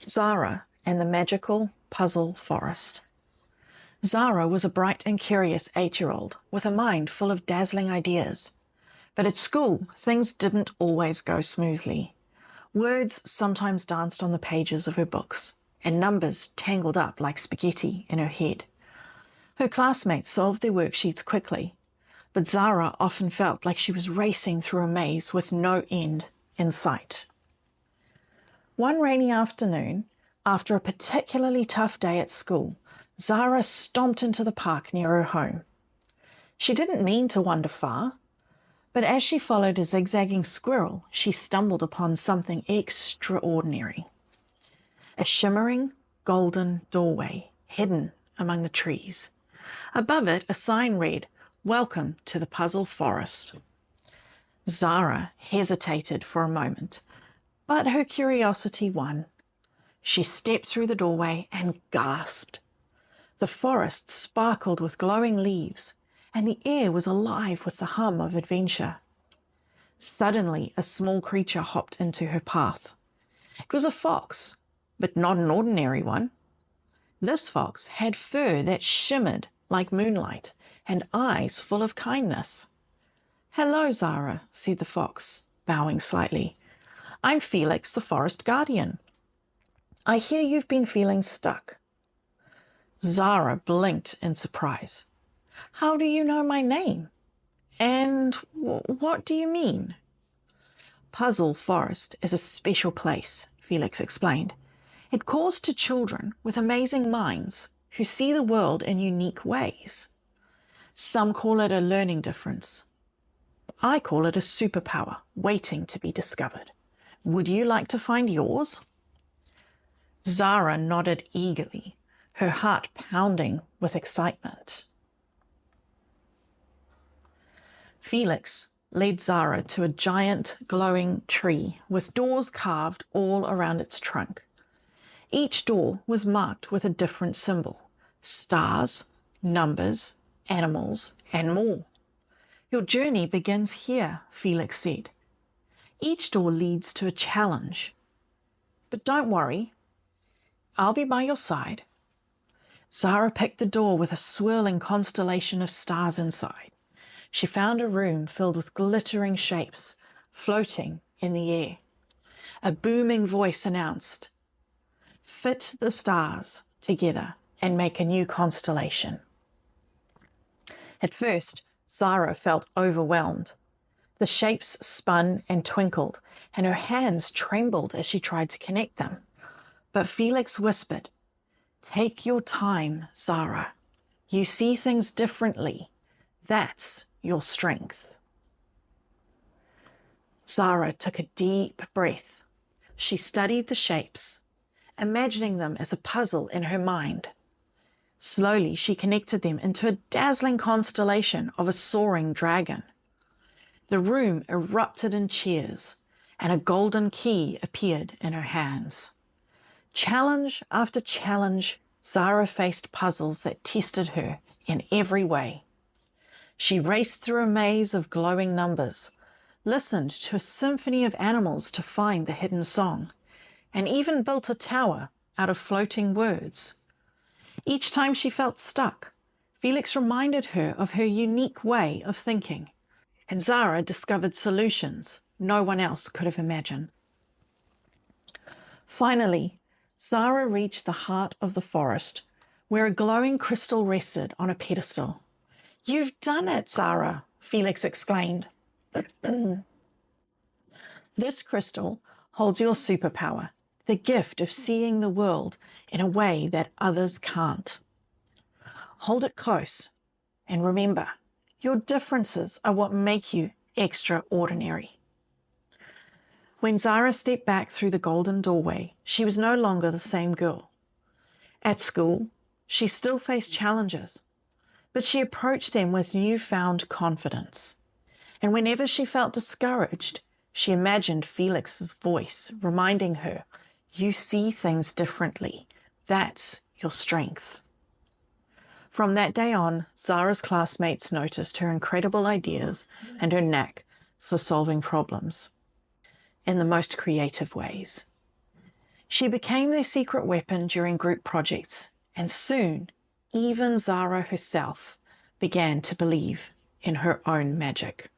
Zara and the Magical Puzzle Forest. Zara was a bright and curious 8-year-old with a mind full of dazzling ideas. But at school, things didn't always go smoothly. Words sometimes danced on the pages of her books, and numbers tangled up like spaghetti in her head. Her classmates solved their worksheets quickly, but Zara often felt like she was racing through a maze with no end in sight. One rainy afternoon, after a particularly tough day at school, Zara stomped into the park near her home. She didn't mean to wander far, but as she followed a zigzagging squirrel, she stumbled upon something extraordinary. A shimmering, golden doorway hidden among the trees. Above it, a sign read, "Welcome to the Puzzle Forest." Zara hesitated for a moment, but her curiosity won. She stepped through the doorway and gasped. The forest sparkled with glowing leaves, and the air was alive with the hum of adventure. Suddenly, a small creature hopped into her path. It was a fox, but not an ordinary one. This fox had fur that shimmered like moonlight and eyes full of kindness. "Hello, Zara," said the fox, bowing slightly. "I'm Felix, the forest guardian. I hear you've been feeling stuck." Zara blinked in surprise. "How do you know my name? And what do you mean?" Puzzle Forest is a special place, Felix explained. It calls to children with amazing minds who see the world in unique ways. Some call it a learning difference. I call it a superpower waiting to be discovered. Would you like to find yours? Zara nodded eagerly, her heart pounding with excitement. Felix led Zara to a giant glowing tree with doors carved all around its trunk. Each door was marked with a different symbol: stars, numbers, animals, and more. "Your journey begins here," Felix said. "Each door leads to a challenge. But don't worry, I'll be by your side." Zara picked the door with a swirling constellation of stars inside. She found a room filled with glittering shapes floating in the air. A booming voice announced, "Fit the stars together and make a new constellation." At first, Zara felt overwhelmed. The shapes spun and twinkled, and her hands trembled as she tried to connect them. But Felix whispered, "Take your time, Zara. You see things differently. That's your strength." Zara took a deep breath. She studied the shapes, imagining them as a puzzle in her mind. Slowly, she connected them into a dazzling constellation of a soaring dragon. The room erupted in cheers, and a golden key appeared in her hands. Challenge after challenge, Zara faced puzzles that tested her in every way. She raced through a maze of glowing numbers, listened to a symphony of animals to find the hidden song, and even built a tower out of floating words. Each time she felt stuck, Felix reminded her of her unique way of thinking, and Zara discovered solutions no one else could have imagined. Finally, Zara reached the heart of the forest, where a glowing crystal rested on a pedestal. "You've done it, Zara," Felix exclaimed. "This crystal holds your superpower, the gift of seeing the world in a way that others can't. Hold it close, and remember, your differences are what make you extraordinary." When Zara stepped back through the golden doorway, she was no longer the same girl. At school, she still faced challenges, but she approached them with newfound confidence. And whenever she felt discouraged, she imagined Felix's voice reminding her, "You see things differently. That's your strength." From that day on, Zara's classmates noticed her incredible ideas and her knack for solving problems in the most creative ways. She became their secret weapon during group projects, and soon, even Zara herself began to believe in her own magic.